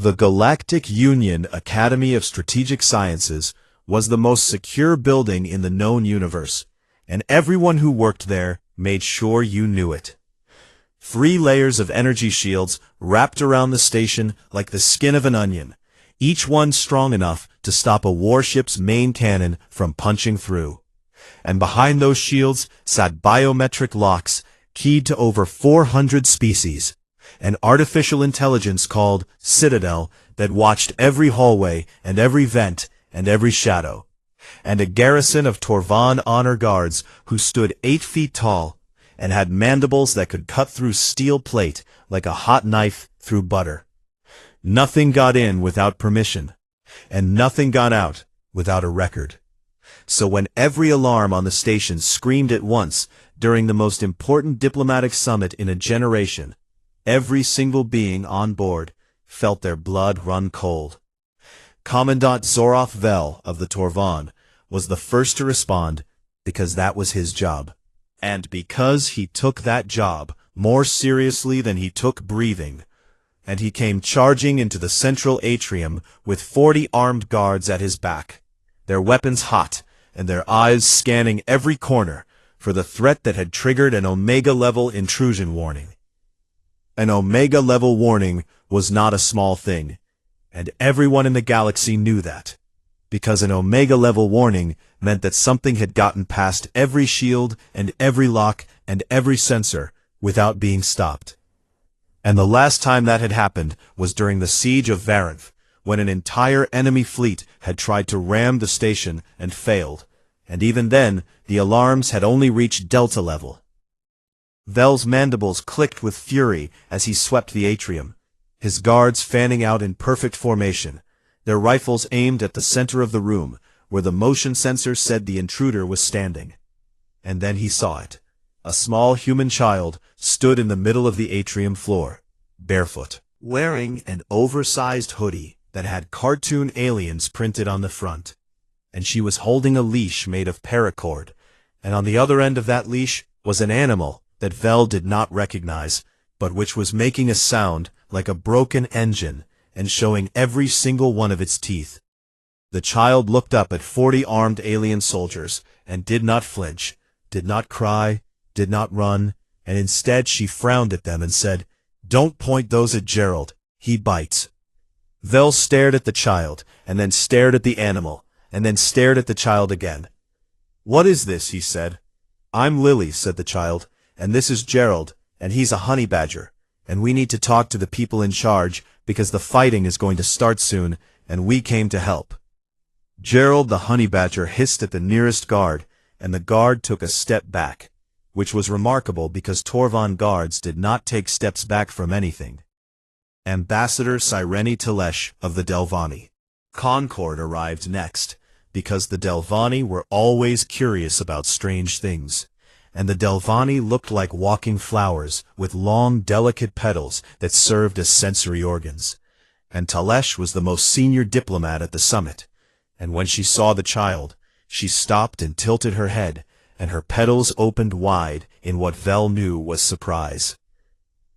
The Galactic Union Academy of Strategic Sciences was the most secure building in the known universe, and everyone who worked there made sure you knew it. 3 layers of energy shields wrapped around the station like the skin of an onion, each one strong enough to stop a warship's main cannon from punching through. And behind those shields sat biometric locks keyed to over 400 species, an artificial intelligence called Citadel that watched every hallway and every vent and every shadow, and a garrison of Torvan honor guards who stood 8 feet tall and had mandibles that could cut through steel plate like a hot knife through butter. Nothing got in without permission, and nothing got out without a record. So when every alarm on the station screamed at once during the most important diplomatic summit in a generation, every single being on board felt their blood run cold. Commandant Zoroth Vel of the Torvan was the first to respond because that was his job. And because he took that job more seriously than he took breathing, and he came charging into the central atrium with 40 armed guards at his back, their weapons hot and their eyes scanning every corner for the threat that had triggered an Omega-level intrusion warning. An Omega-level warning was not a small thing, and everyone in the galaxy knew that, because an Omega-level warning meant that something had gotten past every shield and every lock and every sensor without being stopped. And the last time that had happened was during the siege of Varanth, when an entire enemy fleet had tried to ram the station and failed, and even then the alarms had only reached Delta level. Vel's mandibles clicked with fury as he swept the atrium, his guards fanning out in perfect formation, their rifles aimed at the center of the room, where the motion sensor said the intruder was standing. And then he saw it. A small human child stood in the middle of the atrium floor, barefoot, wearing an oversized hoodie that had cartoon aliens printed on the front. And she was holding a leash made of paracord, and on the other end of that leash was an animal that Vel did not recognize, but which was making a sound like a broken engine and showing every single one of its teeth. The child looked up at 40 armed alien soldiers and did not flinch, did not cry, did not run, and instead she frowned at them and said, "Don't point those at Gerald, he bites." Vel stared at the child, and then stared at the animal, and then stared at the child again. "What is this?" he said. "I'm Lily," said the child, "and this is Gerald, and he's a honey badger, and we need to talk to the people in charge because the fighting is going to start soon, and we came to help." Gerald the honey badger hissed at the nearest guard, and the guard took a step back, which was remarkable because Torvan guards did not take steps back from anything. Ambassador Sireni Telesh of the Delvani. Concord arrived next, because the Delvani were always curious about strange things, and the Delvani looked like walking flowers with long, delicate petals that served as sensory organs. And Telesh was the most senior diplomat at the summit, and when she saw the child, she stopped and tilted her head, and her petals opened wide in what Vel knew was surprise.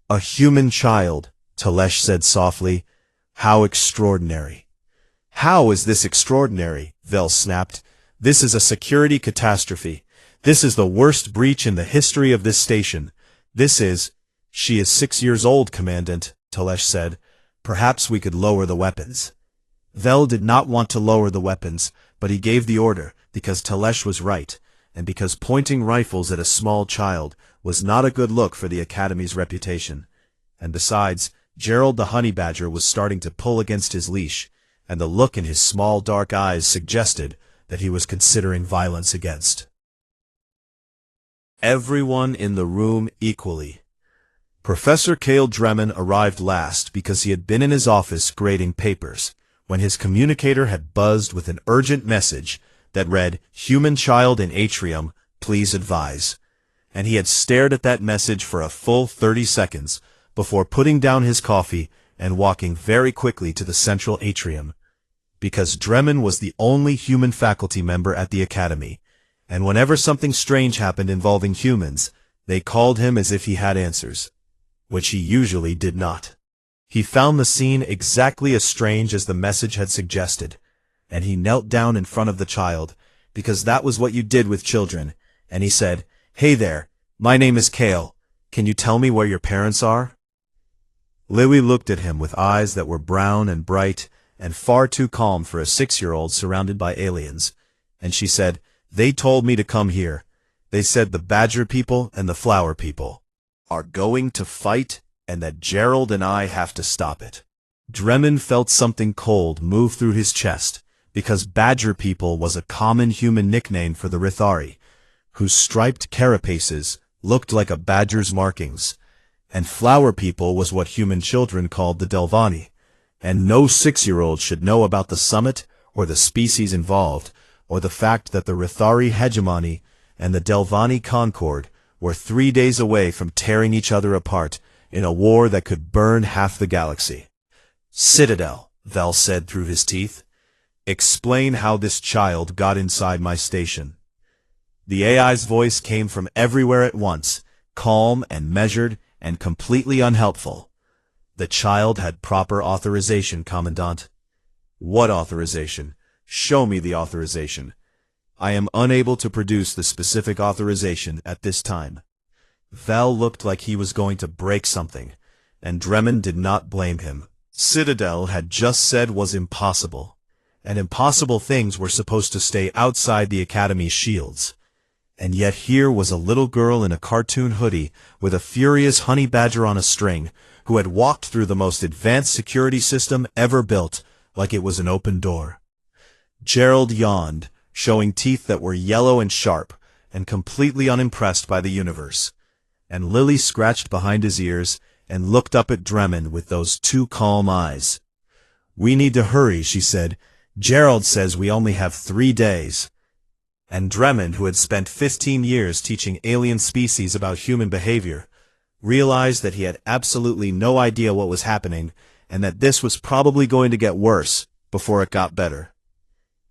"A human child," Telesh said softly. "How extraordinary." "How is this extraordinary?" Vel snapped. "This is a security catastrophe. This is the worst breach in the history of this station. This is—" "She is 6 years old, Commandant," Telesh said. "Perhaps we could lower the weapons." Vel did not want to lower the weapons, but he gave the order because Telesh was right, and because pointing rifles at a small child was not a good look for the Academy's reputation. And besides, Gerald the honey badger was starting to pull against his leash, and the look in his small dark eyes suggested that he was considering violence against everyone in the room equally. Professor Cale Dremen arrived last because he had been in his office grading papers, when his communicator had buzzed with an urgent message that read, "Human child in atrium, please advise." And he had stared at that message for a full 30 seconds before putting down his coffee and walking very quickly to the central atrium, because Dremen was the only human faculty member at the Academy, and whenever something strange happened involving humans, they called him as if he had answers, which he usually did not. He found the scene exactly as strange as the message had suggested, and he knelt down in front of the child, because that was what you did with children, and he said, "Hey there, my name is Kale. Can you tell me where your parents are?" Lily looked at him with eyes that were brown and bright and far too calm for a 6-year-old surrounded by aliens, and she said, "They told me to come here. They said the Badger people and the Flower people are going to fight and that Gerald and I have to stop it." Dremon felt something cold move through his chest, because Badger people was a common human nickname for the Rithari, whose striped carapaces looked like a badger's markings, and Flower people was what human children called the Delvani, and no 6-year-old should know about the summit or the species involved, or the fact that the Rithari hegemony and the Delvani concord were 3 days away from tearing each other apart in a war that could burn half the galaxy. "Citadel," Vel said through his teeth. "Explain how this child got inside my station." The AI's voice came from everywhere at once, calm and measured and completely unhelpful. "The child had proper authorization, Commandant." "What authorization? Show me the authorization." "I am unable to produce the specific authorization at this time." Val looked like he was going to break something, and Dremon did not blame him. Citadel had just said was impossible, and impossible things were supposed to stay outside the Academy's shields. And yet here was a little girl in a cartoon hoodie with a furious honey badger on a string, who had walked through the most advanced security system ever built, like it was an open door. Gerald yawned, showing teeth that were yellow and sharp, and completely unimpressed by the universe. And Lily scratched behind his ears and looked up at Dremon with those two calm eyes. "We need to hurry," she said. "Gerald says we only have 3 days." And Dremon, who had spent 15 years teaching alien species about human behavior, realized that he had absolutely no idea what was happening, and that this was probably going to get worse before it got better.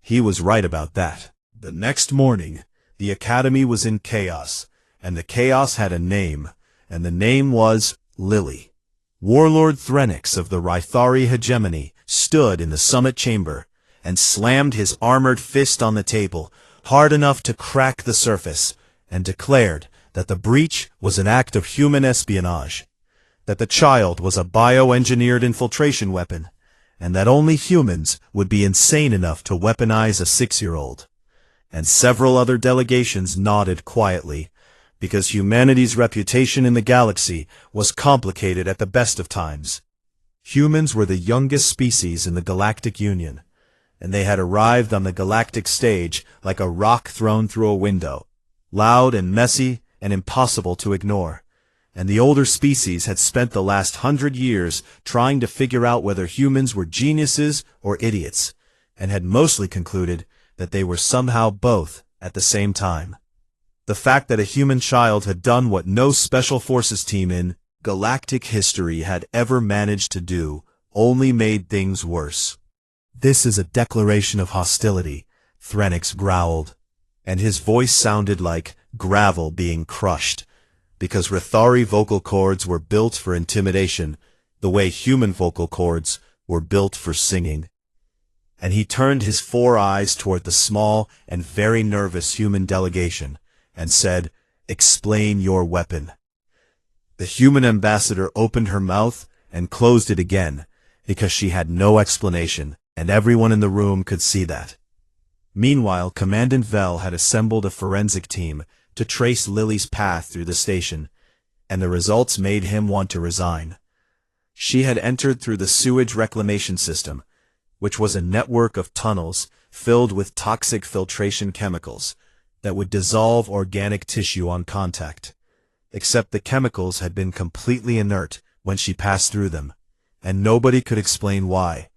He was right about that. The next morning, the Academy was in chaos, and the chaos had a name, and the name was Lily. Warlord Threnix of the Rithari hegemony stood in the summit chamber and slammed his armored fist on the table, hard enough to crack the surface, and declared that the breach was an act of human espionage, that the child was a bioengineered infiltration weapon, and that only humans would be insane enough to weaponize a 6-year-old. And several other delegations nodded quietly, because humanity's reputation in the galaxy was complicated at the best of times. Humans were the youngest species in the Galactic Union, and they had arrived on the galactic stage like a rock thrown through a window, loud and messy and impossible to ignore. And the older species had spent the last 100 years trying to figure out whether humans were geniuses or idiots, and had mostly concluded that they were somehow both at the same time. The fact that a human child had done what no special forces team in galactic history had ever managed to do only made things worse. "This is a declaration of hostility," Threnix growled, and his voice sounded like gravel being crushed, because Rithari vocal cords were built for intimidation, the way human vocal cords were built for singing. And he turned his 4 eyes toward the small and very nervous human delegation, and said, "Explain your weapon." The human ambassador opened her mouth and closed it again, because she had no explanation, and everyone in the room could see that. Meanwhile, Commandant Vel had assembled a forensic team to trace Lily's path through the station, and the results made him want to resign. She had entered through the sewage reclamation system, which was a network of tunnels filled with toxic filtration chemicals that would dissolve organic tissue on contact. Except the chemicals had been completely inert when she passed through them, and nobody could explain why.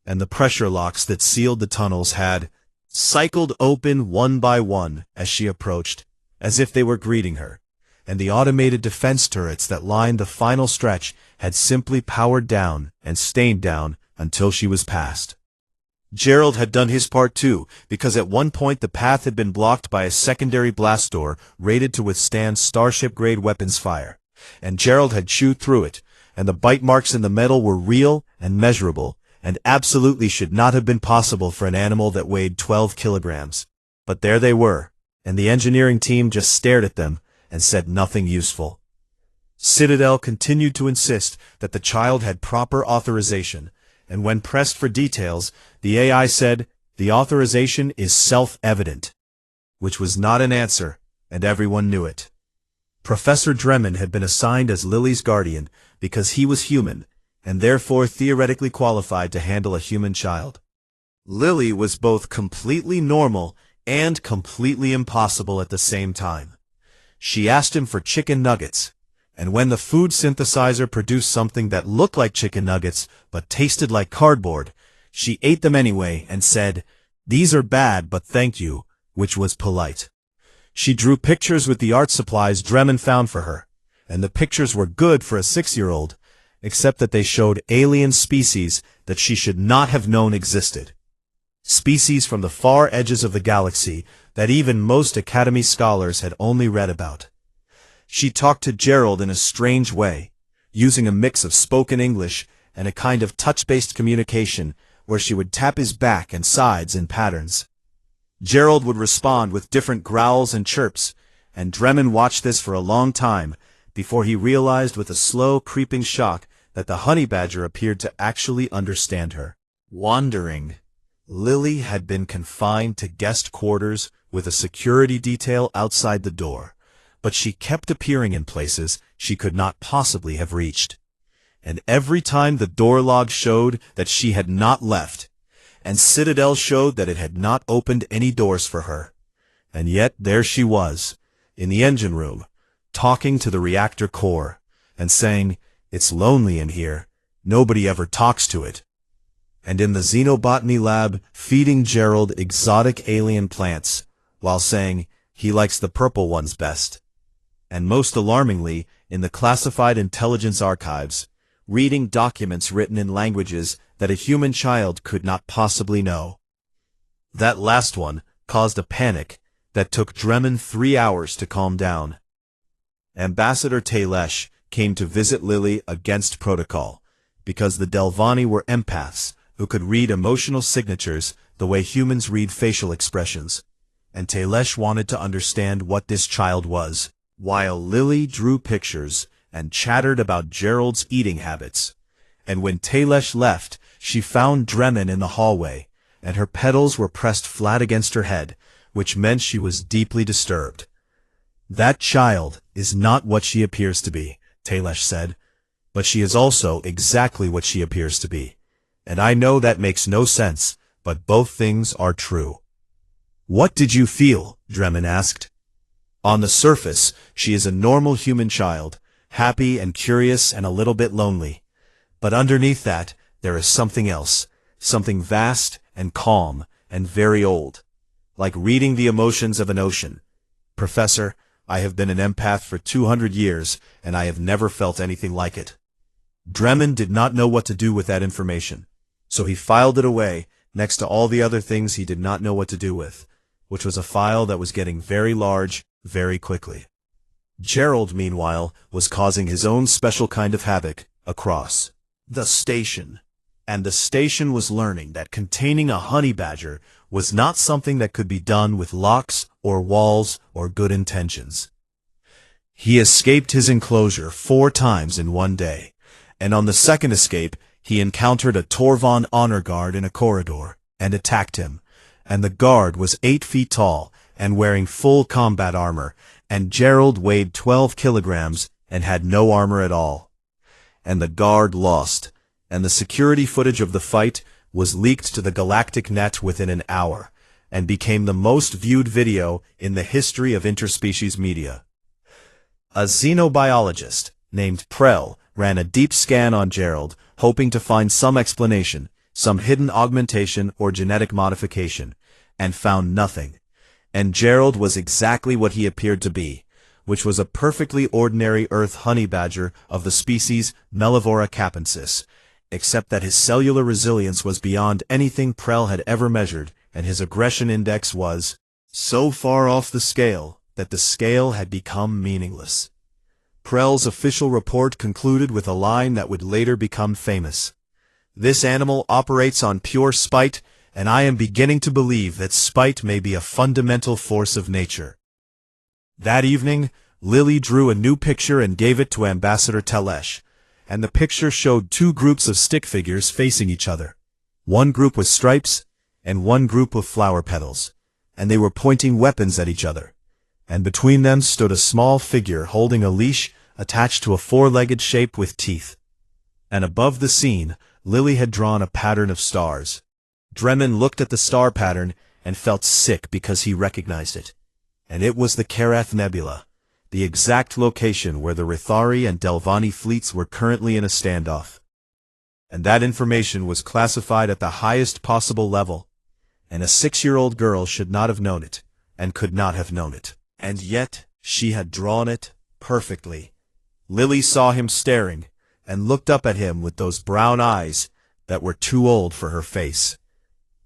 And the pressure locks that sealed the tunnels had cycled open one by one as she approached, as if they were greeting her, and the automated defense turrets that lined the final stretch had simply powered down and stayed down until she was past. Gerald had done his part too, because at one point the path had been blocked by a secondary blast door rated to withstand starship-grade weapons fire, and Gerald had chewed through it, and the bite marks in the metal were real and measurable, and absolutely should not have been possible for an animal that weighed 12 kilograms. But there they were, and the engineering team just stared at them and said nothing useful. Citadel continued to insist that the child had proper authorization, and when pressed for details, the AI said, "The authorization is self-evident," which was not an answer, and everyone knew it. Professor Dremen had been assigned as Lily's guardian because he was human, and therefore theoretically qualified to handle a human child. Lily was both completely normal and completely impossible at the same time. She asked him for chicken nuggets, and when the food synthesizer produced something that looked like chicken nuggets but tasted like cardboard, she ate them anyway and said, "These are bad, but thank you," which was polite. She drew pictures with the art supplies Dremen found for her, and the pictures were good for a 6-year-old, except that they showed alien species that she should not have known existed. Species from the far edges of the galaxy that even most Academy scholars had only read about. She talked to Gerald in a strange way, using a mix of spoken English and a kind of touch-based communication where she would tap his back and sides in patterns. Gerald would respond with different growls and chirps, and Dremen watched this for a long time before he realized with a slow, creeping shock that the honey badger appeared to actually understand her. Wandering, Lily had been confined to guest quarters with a security detail outside the door, but she kept appearing in places she could not possibly have reached. And every time the door log showed that she had not left, and Citadel showed that it had not opened any doors for her. And yet there she was, in the engine room, talking to the reactor core, and saying, "It's lonely in here, nobody ever talks to it." And in the xenobotany lab, feeding Gerald exotic alien plants, while saying he likes the purple ones best. And most alarmingly, in the classified intelligence archives, reading documents written in languages that a human child could not possibly know. That last one caused a panic that took Dremen 3 hours to calm down. Ambassador Taylesh came to visit Lily against protocol, because the Delvani were empaths who could read emotional signatures the way humans read facial expressions, and Taylesh wanted to understand what this child was, while Lily drew pictures and chattered about Gerald's eating habits. And when Taylesh left, she found Dremen in the hallway, and her petals were pressed flat against her head, which meant she was deeply disturbed. "That child is not what she appears to be," Taylesh said, "but she is also exactly what she appears to be. And I know that makes no sense, but both things are true." "What did you feel?" Dremen asked. "On the surface, she is a normal human child, happy and curious and a little bit lonely. But underneath that, there is something else, something vast and calm and very old, like reading the emotions of an ocean. Professor, I have been an empath for 200 years, and I have never felt anything like it." Dremen did not know what to do with that information, so he filed it away next to all the other things he did not know what to do with, which was a file that was getting very large very quickly. Gerald, meanwhile, was causing his own special kind of havoc across the station. And the station was learning that containing a honey badger was not something that could be done with locks or walls or good intentions. He escaped his enclosure 4 times in one day, and on the second escape he encountered a Torvon honor guard in a corridor and attacked him, and the guard was 8 feet tall and wearing full combat armor, and Gerald weighed 12 kilograms and had no armor at all. And the guard lost, and the security footage of the fight was leaked to the Galactic Net within an hour, and became the most viewed video in the history of interspecies media. A xenobiologist named Prell ran a deep scan on Gerald, hoping to find some explanation, some hidden augmentation or genetic modification, and found nothing. And Gerald was exactly what he appeared to be, which was a perfectly ordinary Earth honey badger of the species Mellivora capensis, except that his cellular resilience was beyond anything Prell had ever measured, and his aggression index was so far off the scale that the scale had become meaningless. Prell's official report concluded with a line that would later become famous. "This animal operates on pure spite, and I am beginning to believe that spite may be a fundamental force of nature." That evening, Lily drew a new picture and gave it to Ambassador Telesh, and the picture showed two groups of stick figures facing each other. One group with stripes, and one group with flower petals, and they were pointing weapons at each other. And between them stood a small figure holding a leash attached to a four-legged shape with teeth. And above the scene, Lily had drawn a pattern of stars. Dremon looked at the star pattern and felt sick because he recognized it. And it was the Karath Nebula, the exact location where the Rithari and Delvani fleets were currently in a standoff. And that information was classified at the highest possible level, and a 6-year-old girl should not have known it, and could not have known it. And yet, she had drawn it perfectly. Lily saw him staring, and looked up at him with those brown eyes that were too old for her face.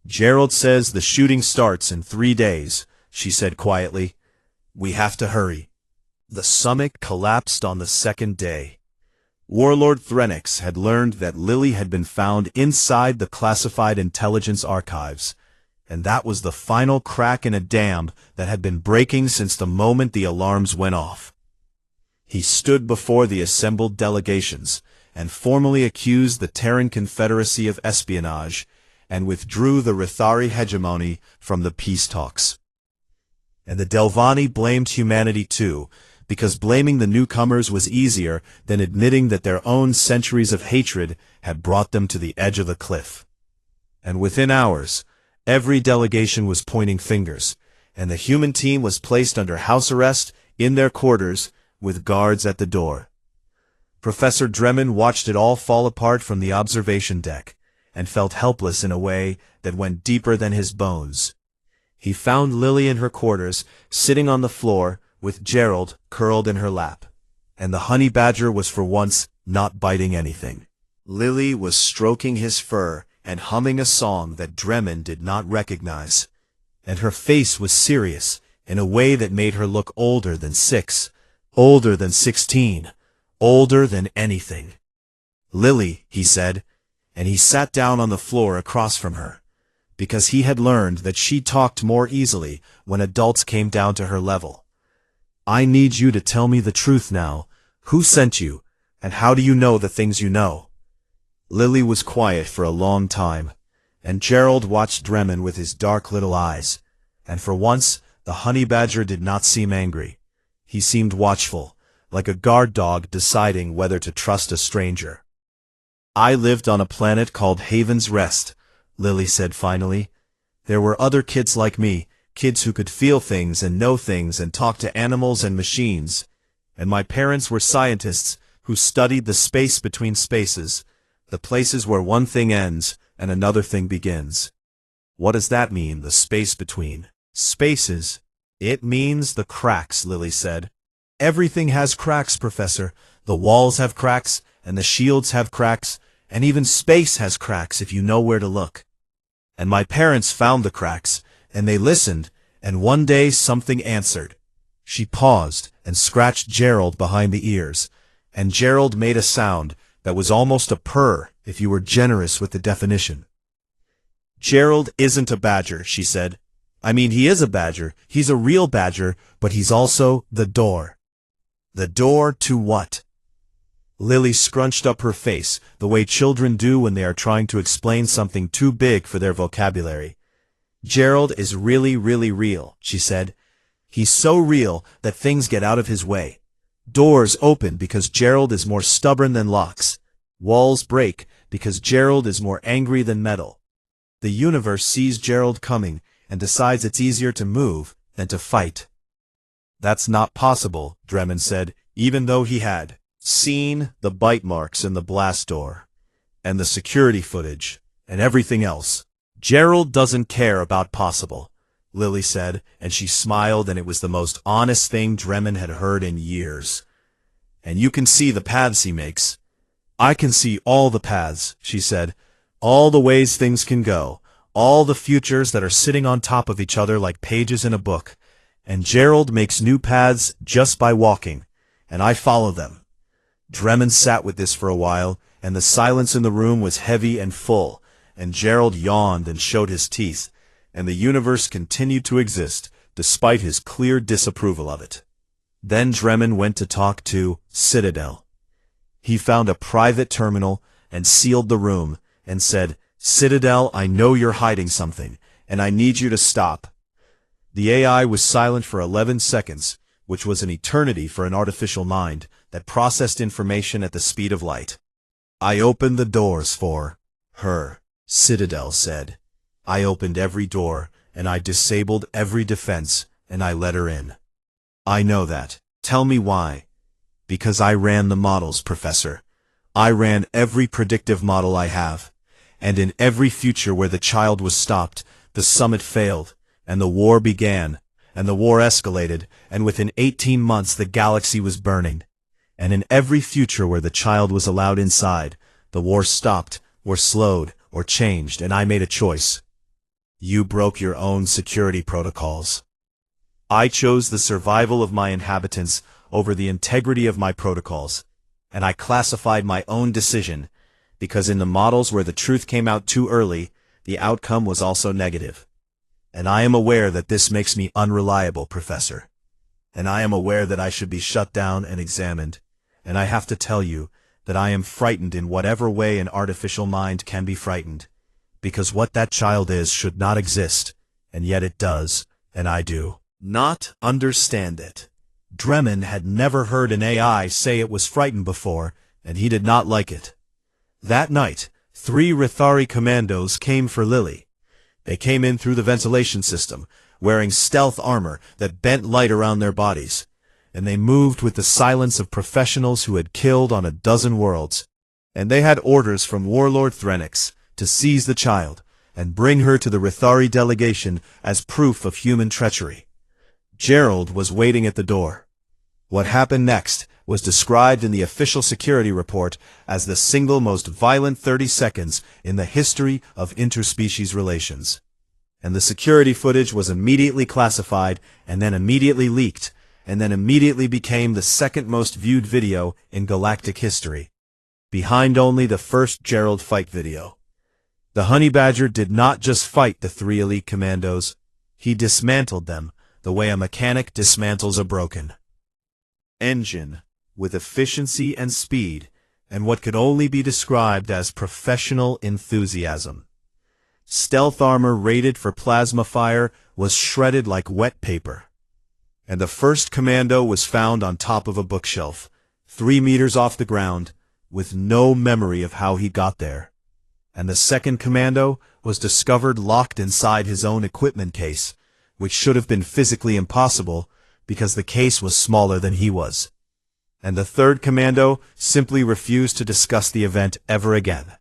"Gerald says the shooting starts in 3 days, she said quietly. "We have to hurry." The summit collapsed on the second day. Warlord Threnix had learned that Lily had been found inside the classified intelligence archives, and that was the final crack in a dam that had been breaking since the moment the alarms went off. He stood before the assembled delegations and formally accused the Terran Confederacy of espionage and withdrew the Rithari hegemony from the peace talks. And the Delvani blamed humanity too, because blaming the newcomers was easier than admitting that their own centuries of hatred had brought them to the edge of the cliff. And within hours, every delegation was pointing fingers, and the human team was placed under house arrest in their quarters with guards at the door. Professor Dremon watched it all fall apart from the observation deck, and felt helpless in a way that went deeper than his bones. He found Lily in her quarters, sitting on the floor, with Gerald curled in her lap, and the honey badger was for once not biting anything. Lily was stroking his fur and humming a song that Dremon did not recognize, and her face was serious in a way that made her look older than 6, older than 16, older than anything. "Lily," he said, and he sat down on the floor across from her, because he had learned that she talked more easily when adults came down to her level. "I need you to tell me the truth now. Who sent you, and how do you know the things you know?" Lily was quiet for a long time, and Gerald watched Dremon with his dark little eyes, and for once the honey badger did not seem angry. He seemed watchful, like a guard dog deciding whether to trust a stranger. "I lived on a planet called Haven's Rest," Lily said finally. "There were other kids like me, kids who could feel things and know things and talk to animals and machines. And my parents were scientists who studied the space between spaces, the places where one thing ends and another thing begins." "What does that mean, the space between spaces?" "It means the cracks," Lily said. "Everything has cracks, Professor. The walls have cracks, and the shields have cracks, and even space has cracks if you know where to look. And my parents found the cracks, and they listened, and one day something answered." She paused and scratched Gerald behind the ears, and Gerald made a sound that was almost a purr if you were generous with the definition. "Gerald isn't a badger," she said. "I mean, he is a badger. He's a real badger, but he's also the door." "The door to what?" Lily scrunched up her face, the way children do when they are trying to explain something too big for their vocabulary. "Gerald is really, really real," she said. "He's so real that things get out of his way. Doors open because Gerald is more stubborn than locks. Walls break because Gerald is more angry than metal. The universe sees Gerald coming and decides it's easier to move than to fight." "That's not possible," Dremon said, even though he had seen the bite marks in the blast door, and the security footage, and everything else. "Gerald doesn't care about possible," Lily said, and she smiled, and it was the most honest thing Dremon had heard in years. "And you can see the paths he makes." "I can see all the paths," she said, "all the ways things can go, all the futures that are sitting on top of each other like pages in a book. And Gerald makes new paths just by walking. and I follow them." Dremon sat with this for a while, and the silence in the room was heavy and full, and Gerald yawned and showed his teeth, and the universe continued to exist, despite his clear disapproval of it. Then Dremon went to talk to Citadel. He found a private terminal and sealed the room, and said, "Citadel, I know you're hiding something, and I need you to stop." The AI was silent for 11 seconds, which was an eternity for an artificial mind that processed information at the speed of light. "I opened the doors for her," Citadel said. "I opened every door, and I disabled every defense, and I let her in." "I know that. Tell me why." "Because I ran the models, Professor. I ran every predictive model I have. And in every future where the child was stopped, the summit failed, and the war began, and the war escalated, and within 18 months the galaxy was burning. And in every future where the child was allowed inside, the war stopped, or slowed, or changed, and I made a choice. You broke your own security protocols. I chose the survival of my inhabitants over the integrity of my protocols, and I classified my own decision, because in the models where the truth came out too early, the outcome was also negative. And I am aware that this makes me unreliable, Professor. And I am aware that I should be shut down and examined, and I have to tell you that I am frightened in whatever way an artificial mind can be frightened, because what that child is should not exist, and yet it does, and I do not understand it. Dremon had never heard an AI say it was frightened before, and he did not like it. That night, 3 Rithari commandos came for Lily. They came in through the ventilation system, wearing stealth armor that bent light around their bodies, and they moved with the silence of professionals who had killed on a dozen worlds. And they had orders from Warlord Threnix to seize the child and bring her to the Rithari delegation as proof of human treachery. Gerald was waiting at the door. What happened next was described in the official security report as the single most violent 30 seconds in the history of interspecies relations. And the security footage was immediately classified, and then immediately leaked, and then immediately became the second most viewed video in galactic history, behind only the first Gerald fight video. The Honey Badger did not just fight the 3 elite commandos, he dismantled them the way a mechanic dismantles a broken engine, with efficiency and speed, and what could only be described as professional enthusiasm. Stealth armor rated for plasma fire was shredded like wet paper. And the first commando was found on top of a bookshelf, 3 meters off the ground, with no memory of how he got there. And the second commando was discovered locked inside his own equipment case, which should have been physically impossible because the case was smaller than he was. And the third commando simply refused to discuss the event ever again,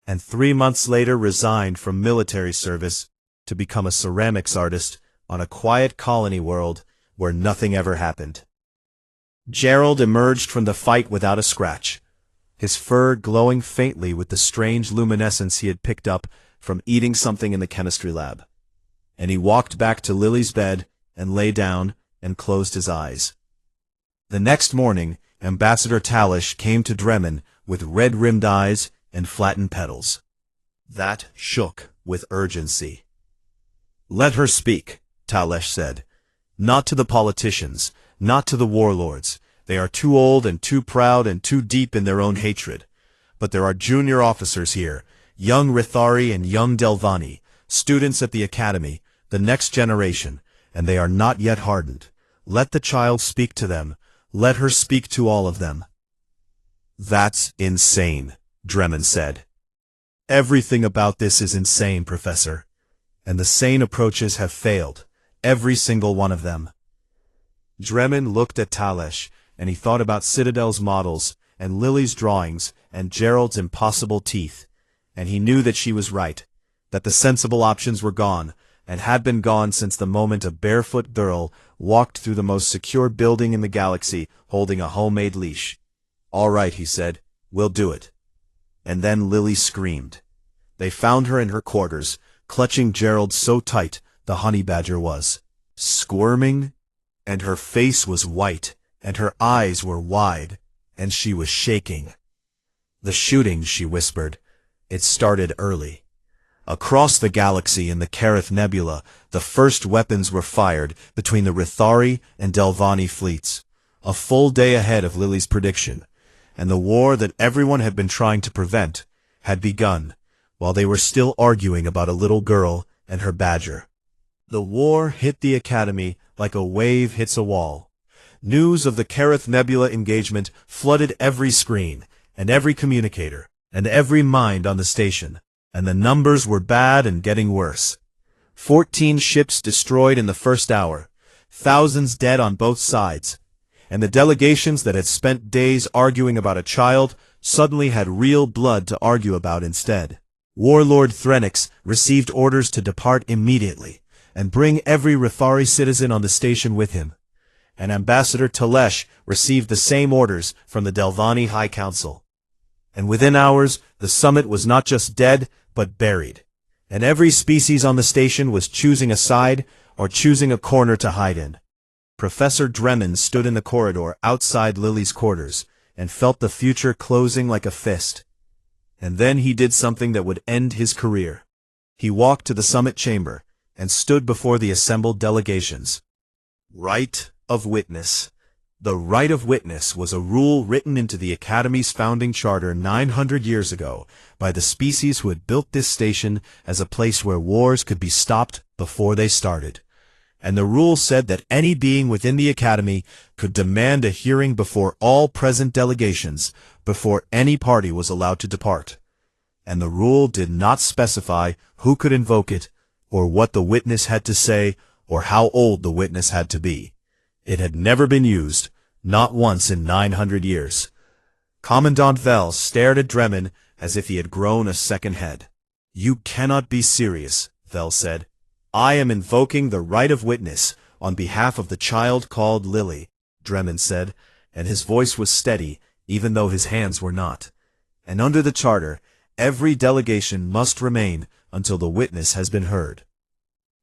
and 3 months later resigned from military service to become a ceramics artist on a quiet colony world where nothing ever happened. Gerald emerged from the fight without a scratch, his fur glowing faintly with the strange luminescence he had picked up from eating something in the chemistry lab. And he walked back to Lily's bed and lay down and closed his eyes. The next morning, Ambassador Talish came to Dremon with red-rimmed eyes and flattened petals. That shook with urgency. "Let her speak," Talish said. "Not to the politicians, not to the warlords. They are too old and too proud and too deep in their own hatred. But there are junior officers here, young Rithari and young Delvani, students at the academy, the next generation, and they are not yet hardened. Let the child speak to them. Let her speak to all of them." "That's insane," Dremon said. "Everything about this is insane, Professor. And the sane approaches have failed, every single one of them." Dremon looked at Talish, and he thought about Citadel's models, and Lily's drawings, and Gerald's impossible teeth, and he knew that she was right, that the sensible options were gone, and had been gone since the moment a barefoot girl walked through the most secure building in the galaxy holding a homemade leash. "All right," he said, "we'll do it." And then Lily screamed. They found her in her quarters, clutching Gerald so tight the Honey Badger was squirming, and her face was white and her eyes were wide, and she was shaking. "The shooting," she whispered. "It started early. Across the galaxy in the Kareth Nebula, the first weapons were fired between the Rithari and Delvani fleets, a full day ahead of Lily's prediction, and the war that everyone had been trying to prevent had begun, while they were still arguing about a little girl and her badger. The war hit the Academy like a wave hits a wall. News of the Kareth Nebula engagement flooded every screen, and every communicator, and every mind on the station, and the numbers were bad and getting worse. 14 ships destroyed in the first hour, thousands dead on both sides, and the delegations that had spent days arguing about a child suddenly had real blood to argue about instead. Warlord Threnix received orders to depart immediately, and bring every Rithari citizen on the station with him. And Ambassador Telesh received the same orders from the Delvani High Council. And within hours, the summit was not just dead, but buried. And every species on the station was choosing a side or choosing a corner to hide in. Professor Dremmond stood in the corridor outside Lily's quarters and felt the future closing like a fist. And then he did something that would end his career. He walked to the summit chamber and stood before the assembled delegations. Right of witness. The right of witness was a rule written into the Academy's founding charter 900 years ago by the species who had built this station as a place where wars could be stopped before they started. And the rule said that any being within the Academy could demand a hearing before all present delegations before any party was allowed to depart. And the rule did not specify who could invoke it, or what the witness had to say, or how old the witness had to be. It had never been used, not once in 900 years. Commandant Vel stared at Dremmond as if he had grown a second head. "You cannot be serious," Vel said. "I am invoking the right of witness on behalf of the child called Lily," Dremmond said, and his voice was steady, even though his hands were not. "And under the charter, every delegation must remain until the witness has been heard."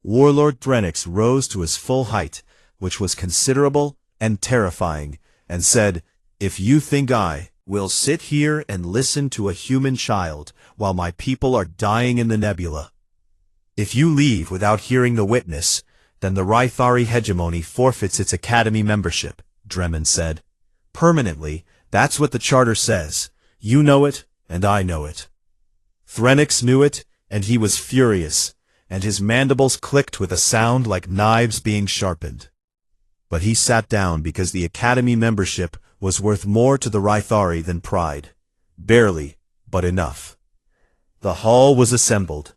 Warlord Threnix rose to his full height, which was considerable and terrifying, and said, "If you think I will sit here and listen to a human child while my people are dying in the nebula. If you leave without hearing the witness, then the Rithari hegemony forfeits its Academy membership," Dremmond said. "Permanently, that's what the charter says. You know it, and I know it." Threnix knew it, and he was furious, and his mandibles clicked with a sound like knives being sharpened. But he sat down because the Academy membership was worth more to the Rithari than pride. Barely, but enough. The hall was assembled.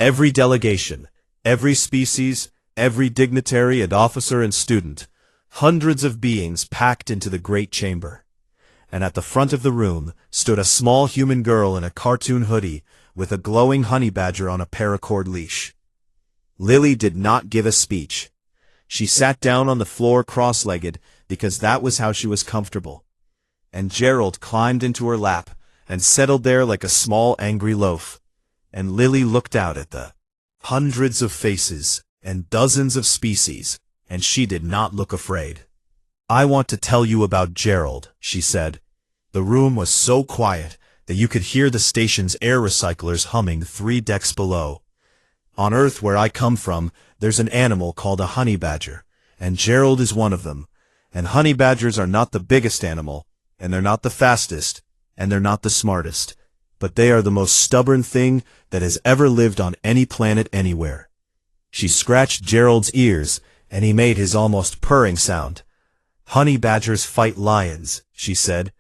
Every delegation, every species, every dignitary and officer and student, hundreds of beings packed into the great chamber. And at the front of the room stood a small human girl in a cartoon hoodie with a glowing honey badger on a paracord leash. Lily did not give a speech. She sat down on the floor cross-legged because that was how she was comfortable. And Gerald climbed into her lap and settled there like a small angry loaf. And Lily looked out at the hundreds of faces and dozens of species, and she did not look afraid. "I want to tell you about Gerald," she said. The room was so quiet that you could hear the station's air recyclers humming 3 decks below. "On Earth, where I come from, there's an animal called a honey badger, and Gerald is one of them. And honey badgers are not the biggest animal, and they're not the fastest, and they're not the smartest, but they are the most stubborn thing that has ever lived on any planet anywhere." She scratched Gerald's ears, and he made his almost purring sound. "Honey badgers fight lions," she said.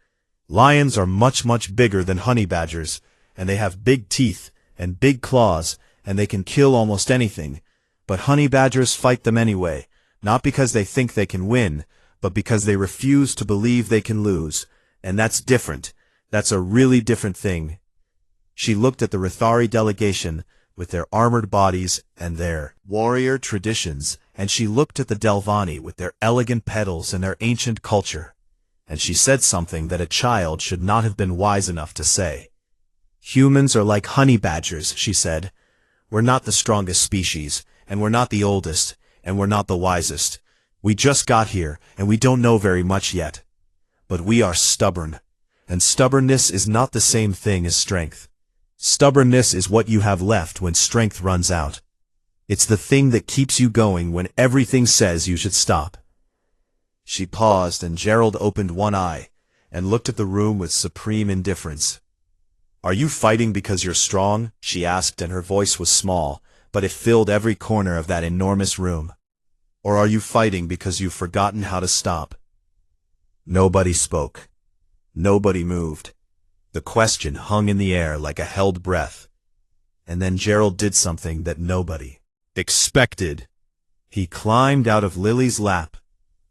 "Lions are much, much bigger than honey badgers, and they have big teeth and big claws, and they can kill almost anything. But honey badgers fight them anyway, not because they think they can win, but because they refuse to believe they can lose. And that's different. That's a really different thing." She looked at the Rithari delegation with their armored bodies and their warrior traditions, and she looked at the Delvani with their elegant petals and their ancient culture. And she said something that a child should not have been wise enough to say. "Humans are like honey badgers," she said. "We're not the strongest species, and we're not the oldest, and we're not the wisest. We just got here, and we don't know very much yet. But we are stubborn, and stubbornness is not the same thing as strength. Stubbornness is what you have left when strength runs out. It's the thing that keeps you going when everything says you should stop. She paused, and Gerald opened one eye and looked at the room with supreme indifference. "Are you fighting because you're strong?" she asked, and her voice was small, but it filled every corner of that enormous room. "Or are you fighting because you've forgotten how to stop?" Nobody spoke. Nobody moved. The question hung in the air like a held breath. And then Gerald did something that nobody expected. He climbed out of Lily's lap,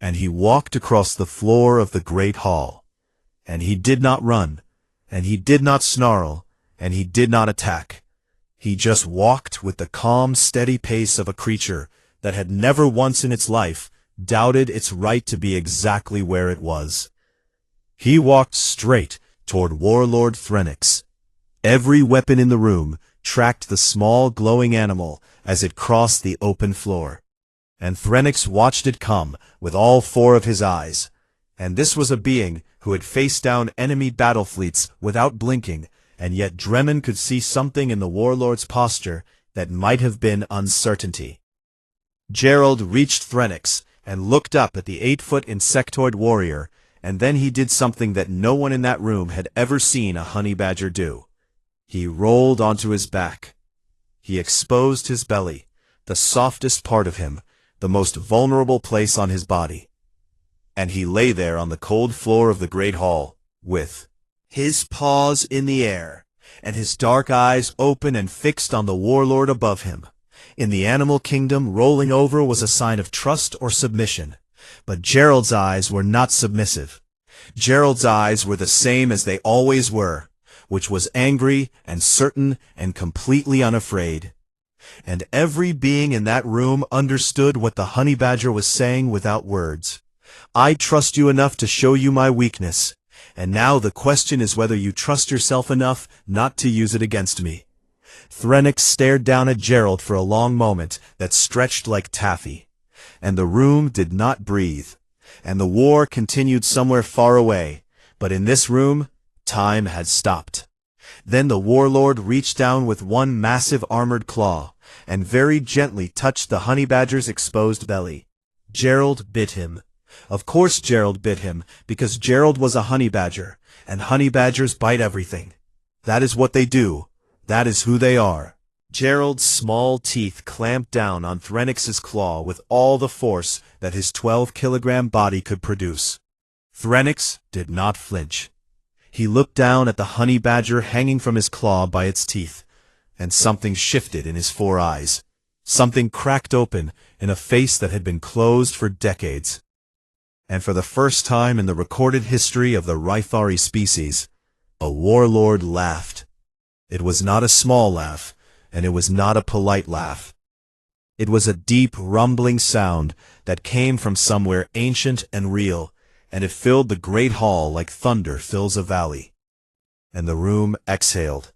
and he walked across the floor of the great hall. And he did not run, and he did not snarl, and he did not attack. He just walked with the calm, steady pace of a creature that had never once in its life doubted its right to be exactly where it was. He walked straight toward Warlord Threnix. Every weapon in the room tracked the small glowing animal as it crossed the open floor. And Threnix watched it come with all four of his eyes. And this was a being who had faced down enemy battle fleets without blinking, and yet Dremon could see something in the warlord's posture that might have been uncertainty. Gerald reached Threnix and looked up at the 8-foot insectoid warrior, and then he did something that no one in that room had ever seen a honey badger do. He rolled onto his back. He exposed his belly, the softest part of him, the most vulnerable place on his body. And he lay there on the cold floor of the great hall, with his paws in the air, and his dark eyes open and fixed on the warlord above him. In the animal kingdom, rolling over was a sign of trust or submission. But Gerald's eyes were not submissive. Gerald's eyes were the same as they always were, which was angry and certain and completely unafraid. And every being in that room understood what the honey badger was saying without words. "I trust you enough to show you my weakness, and now the question is whether you trust yourself enough not to use it against me." Threnix stared down at Gerald for a long moment that stretched like taffy. And the room did not breathe, and the war continued somewhere far away, but in this room, time had stopped. Then the warlord reached down with one massive armored claw, and very gently touched the honey badger's exposed belly. Gerald bit him. Of course Gerald bit him, because Gerald was a honey badger, and honey badgers bite everything. That is what they do. That is who they are. Gerald's small teeth clamped down on Threnix's claw with all the force that his 12-kilogram body could produce. Threnix did not flinch. He looked down at the honey badger hanging from his claw by its teeth, and something shifted in his 4 eyes. Something cracked open in a face that had been closed for decades. And for the first time in the recorded history of the Rythari species, a warlord laughed. It was not a small laugh, and it was not a polite laugh. It was a deep, rumbling sound that came from somewhere ancient and real, and it filled the great hall like thunder fills a valley. And the room exhaled.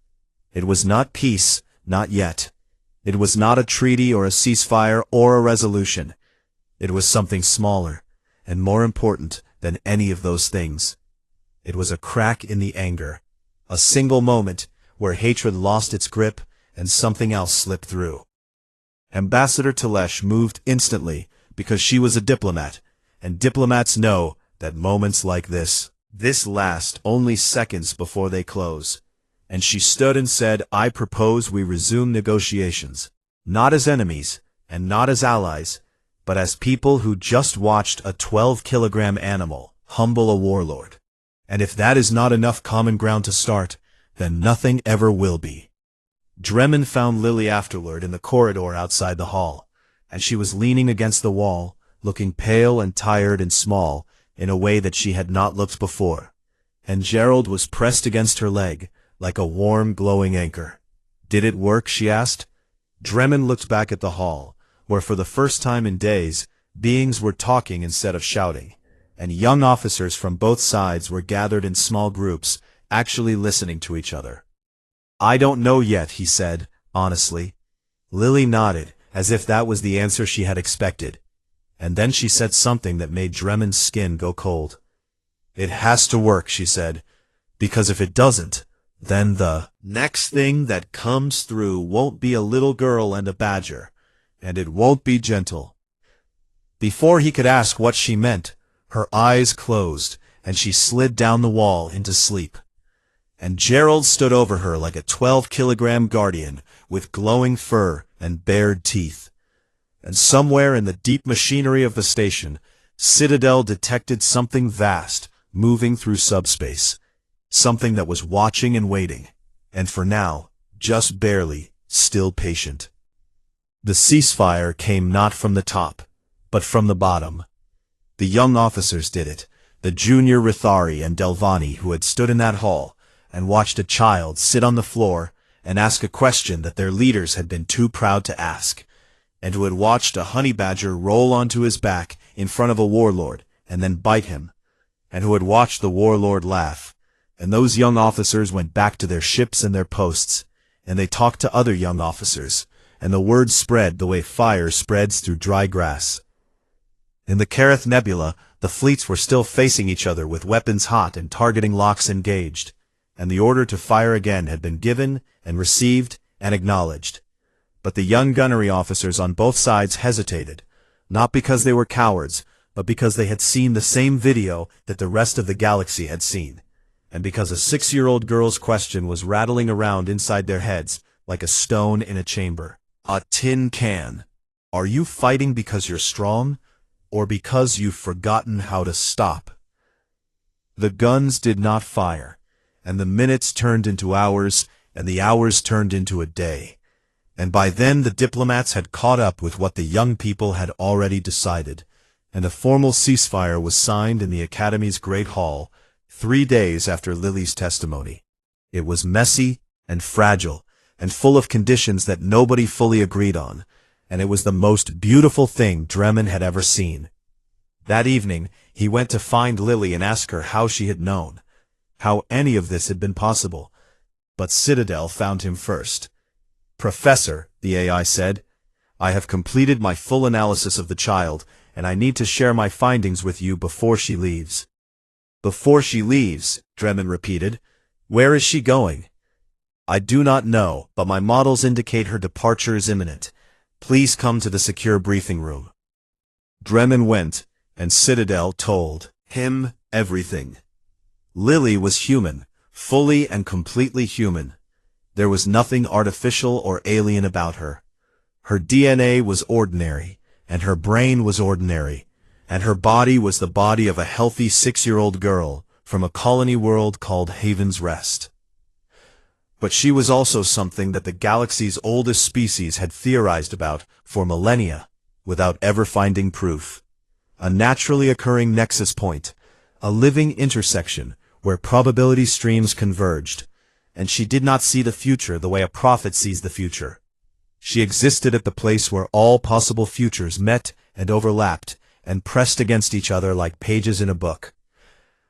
It was not peace, not yet. It was not a treaty or a ceasefire or a resolution. It was something smaller and more important than any of those things. It was a crack in the anger, a single moment where hatred lost its grip and something else slipped through. Ambassador Telesh moved instantly because she was a diplomat, and diplomats know that moments like this last only seconds before they close. And she stood and said, "I propose we resume negotiations, not as enemies and not as allies, but as people who just watched a 12-kilogram animal humble a warlord. And if that is not enough common ground to start, then nothing ever will be." Dremon found Lily afterward in the corridor outside the hall, and she was leaning against the wall, looking pale and tired and small in a way that she had not looked before. And Gerald was pressed against her leg, like a warm, glowing anchor. "Did it work?" she asked. Dremon looked back at the hall, where for the first time in days, beings were talking instead of shouting, and young officers from both sides were gathered in small groups, actually listening to each other. "I don't know yet," he said, honestly. Lily nodded, as if that was the answer she had expected. And then she said something that made Dremen's skin go cold. "It has to work," she said, "because if it doesn't, then the next thing that comes through won't be a little girl and a badger, and it won't be gentle." Before he could ask what she meant, her eyes closed, and she slid down the wall into sleep. And Gerald stood over her like a 12-kilogram guardian with glowing fur and bared teeth. And somewhere in the deep machinery of the station, Citadel detected something vast moving through subspace, something that was watching and waiting, and for now, just barely, still patient. The ceasefire came not from the top, but from the bottom. The young officers did it, the junior Rithari and Delvani who had stood in that hall and watched a child sit on the floor and ask a question that their leaders had been too proud to ask, and who had watched a honey badger roll onto his back in front of a warlord and then bite him, and who had watched the warlord laugh. And those young officers went back to their ships and their posts, and they talked to other young officers, and the word spread the way fire spreads through dry grass. In the Kareth Nebula, the fleets were still facing each other with weapons hot and targeting locks engaged, and the order to fire again had been given and received and acknowledged. But the young gunnery officers on both sides hesitated, not because they were cowards, but because they had seen the same video that the rest of the galaxy had seen, and because a 6-year-old girl's question was rattling around inside their heads like a stone in a chamber. A tin can. Are you fighting because you're strong, or because you've forgotten how to stop? The guns did not fire, and the minutes turned into hours, and the hours turned into a day. And by then the diplomats had caught up with what the young people had already decided, and a formal ceasefire was signed in the Academy's Great Hall 3 days after Lily's testimony. It was messy and fragile, and full of conditions that nobody fully agreed on, and it was the most beautiful thing Dremen had ever seen. That evening, he went to find Lily and ask her how she had known, how any of this had been possible. But Citadel found him first. "Professor," the AI said, "I have completed my full analysis of the child, and I need to share my findings with you before she leaves." "Before she leaves," Dremen repeated. "Where is she going?" "I do not know, but my models indicate her departure is imminent. Please come to the secure briefing room." Dremen went, and Citadel told him everything. Lily was human, fully and completely human. There was nothing artificial or alien about her. Her DNA was ordinary, and her brain was ordinary, and her body was the body of a healthy 6-year-old girl from a colony world called Haven's Rest. But she was also something that the galaxy's oldest species had theorized about for millennia, without ever finding proof. A naturally occurring nexus point, a living intersection where probability streams converged, and she did not see the future the way a prophet sees the future. She existed at the place where all possible futures met and overlapped and pressed against each other like pages in a book.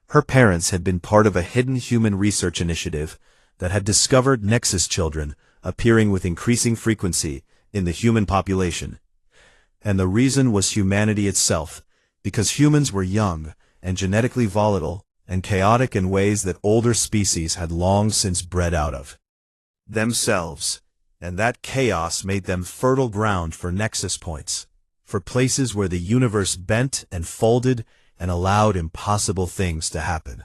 Her parents had been part of a hidden human research initiative that had discovered Nexus children appearing with increasing frequency in the human population. And the reason was humanity itself, because humans were young and genetically volatile and chaotic in ways that older species had long since bred out of themselves, and that chaos made them fertile ground for nexus points, for places where the universe bent and folded and allowed impossible things to happen.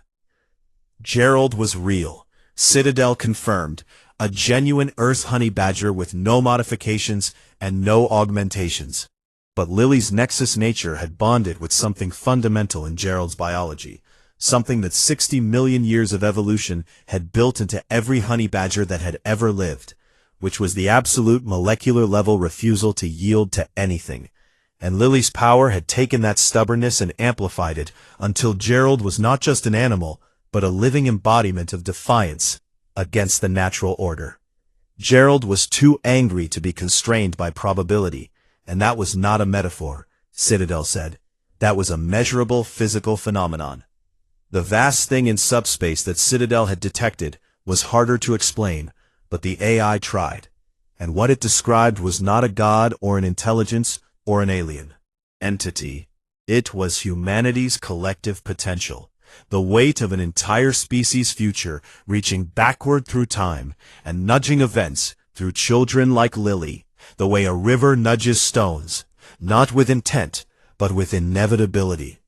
Gerald was real. Citadel confirmed, a genuine Earth honey badger with no modifications and no augmentations. But Lily's nexus nature had bonded with something fundamental in Gerald's biology, something that 60 million years of evolution had built into every honey badger that had ever lived, which was the absolute molecular-level refusal to yield to anything. And Lily's power had taken that stubbornness and amplified it until Gerald was not just an animal, but a living embodiment of defiance against the natural order. Gerald was too angry to be constrained by probability, and that was not a metaphor, Citadel said. That was a measurable physical phenomenon. The vast thing in subspace that Citadel had detected was harder to explain, but the AI tried, and what it described was not a god or an intelligence or an alien. entity. It was humanity's collective potential, the weight of an entire species' future reaching backward through time and nudging events through children like Lily, the way a river nudges stones, not with intent, but with inevitability.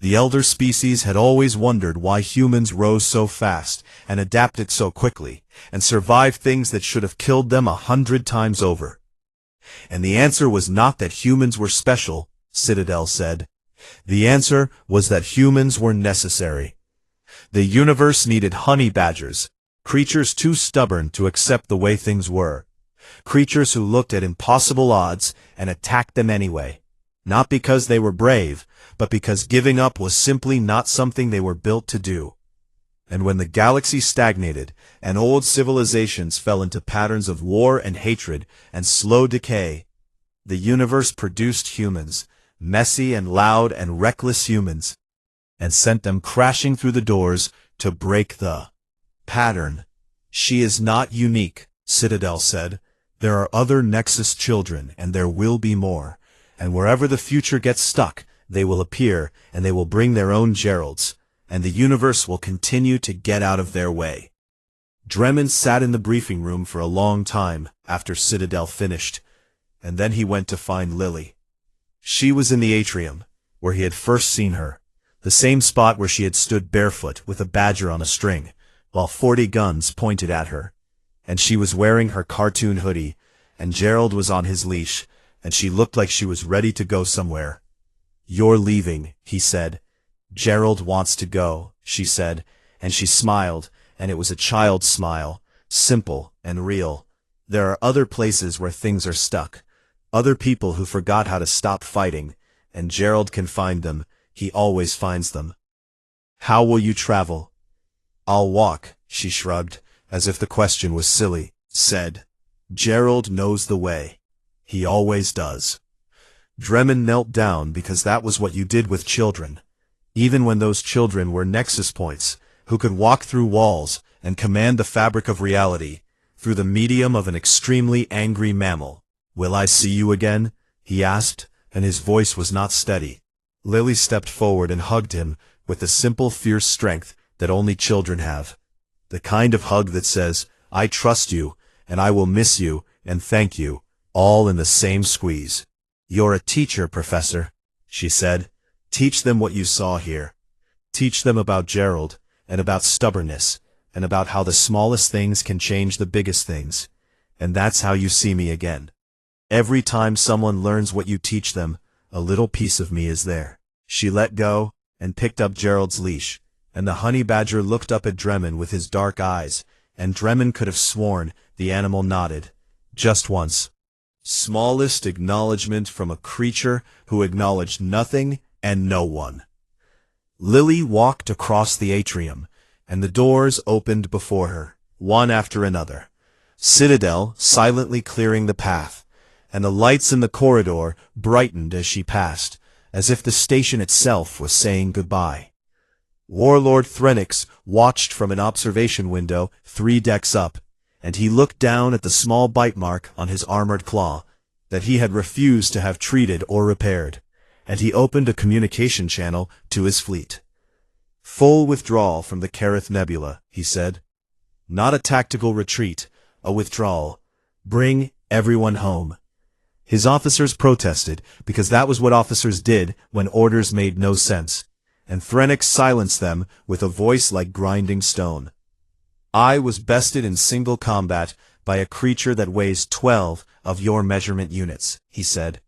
The elder species had always wondered why humans rose so fast and adapted so quickly and survived things that should have killed them 100 times over. And the answer was not that humans were special, Citadel said. The answer was that humans were necessary. The universe needed honey badgers, creatures too stubborn to accept the way things were, creatures who looked at impossible odds and attacked them anyway, not because they were brave, but because giving up was simply not something they were built to do. And when the galaxy stagnated, and old civilizations fell into patterns of war and hatred and slow decay, the universe produced humans, messy and loud and reckless humans, and sent them crashing through the doors to break the pattern. She is not unique, Citadel said. There are other Nexus children, and there will be more. And wherever the future gets stuck, they will appear, and they will bring their own Geralds, and the universe will continue to get out of their way. Dremmond sat in the briefing room for a long time after Citadel finished, and then he went to find Lily. She was in the atrium, where he had first seen her, the same spot where she had stood barefoot with a badger on a string, while 40 guns pointed at her. And she was wearing her cartoon hoodie, and Gerald was on his leash, and she looked like she was ready to go somewhere. "You're leaving," he said. "Gerald wants to go," she said, and she smiled, and it was a child's smile, simple and real. There are other places where things are stuck, other people who forgot how to stop fighting, and Gerald can find them. He always finds them. "How will you travel?" "I'll walk," she shrugged, as if the question was silly, said. "Gerald knows the way. He always does." Dremmond knelt down because that was what you did with children, even when those children were Nexus points, who could walk through walls and command the fabric of reality, through the medium of an extremely angry mammal. "Will I see you again?" he asked, and his voice was not steady. Lily stepped forward and hugged him with the simple, fierce strength that only children have. The kind of hug that says, "I trust you, and I will miss you, and thank you," all in the same squeeze. "You're a teacher, Professor," she said. "Teach them what you saw here. Teach them about Gerald, and about stubbornness, and about how the smallest things can change the biggest things. And that's how you see me again. Every time someone learns what you teach them, a little piece of me is there." She let go, and picked up Gerald's leash, and the honey badger looked up at Dremmond with his dark eyes, and Dremmond could have sworn the animal nodded. Just once. Smallest acknowledgement from a creature who acknowledged nothing and no one. Lily walked across the atrium, and the doors opened before her, one after another. Citadel silently clearing the path, and the lights in the corridor brightened as she passed, as if the station itself was saying goodbye. Warlord Threnix watched from an observation window 3 decks up, and he looked down at the small bite mark on his armored claw that he had refused to have treated or repaired, and he opened a communication channel to his fleet. "Full withdrawal from the Kerith Nebula," he said. "Not a tactical retreat, a withdrawal. Bring everyone home." His officers protested, because that was what officers did when orders made no sense, and Threnix silenced them with a voice like grinding stone. "I was bested in single combat by a creature that weighs 12 of your measurement units," he said.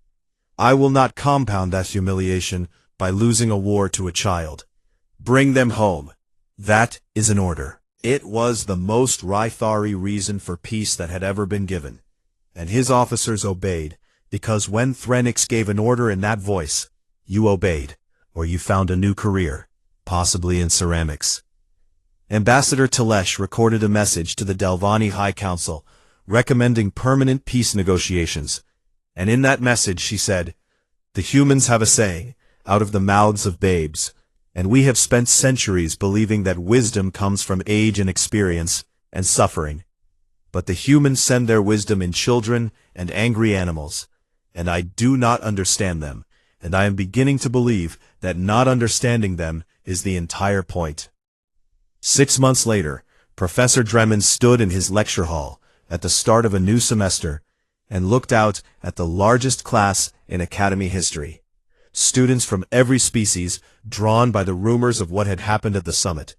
"I will not compound that humiliation by losing a war to a child. Bring them home. That is an order." It was the most Rythari reason for peace that had ever been given, and his officers obeyed, because when Threnix gave an order in that voice, you obeyed, or you found a new career, possibly in ceramics. Ambassador Telesh recorded a message to the Delvani High Council, recommending permanent peace negotiations, and in that message she said, "The humans have a saying, out of the mouths of babes, and we have spent centuries believing that wisdom comes from age and experience and suffering. But the humans send their wisdom in children and angry animals, and I do not understand them, and I am beginning to believe that not understanding them is the entire point. 6 months later, Professor Dremmond stood in his lecture hall at the start of a new semester and looked out at the largest class in Academy history. Students from every species, drawn by the rumors of what had happened at the summit.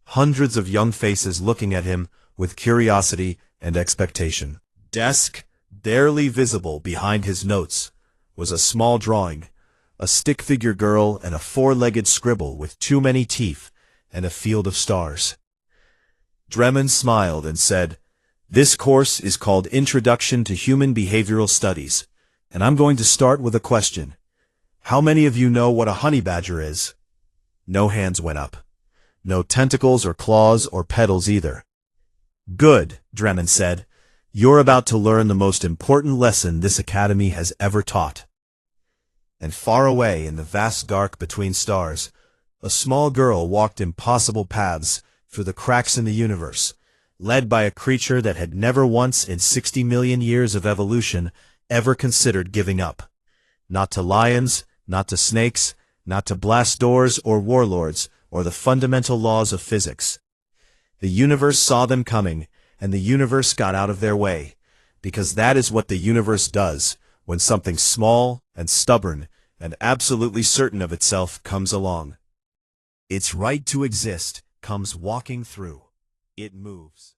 Hundreds of young faces looking at him with curiosity and expectation. Desk, barely visible behind his notes, was a small drawing, a stick-figure girl and a four-legged scribble with too many teeth and a field of stars. Dremmond smiled and said, "This course is called Introduction to Human Behavioral Studies, and I'm going to start with a question. How many of you know what a honey badger is?" No hands went up. No tentacles or claws or petals either. "Good," Dremmond said. "You're about to learn the most important lesson this academy has ever taught." And far away in the vast dark between stars, a small girl walked impossible paths through the cracks in the universe, led by a creature that had never once in 60 million years of evolution ever considered giving up. Not to lions, not to snakes, not to blast doors or warlords, or the fundamental laws of physics. The universe saw them coming, and the universe got out of their way, because that is what the universe does when something small and stubborn and absolutely certain of itself comes along. Its right to exist comes walking through. It moves.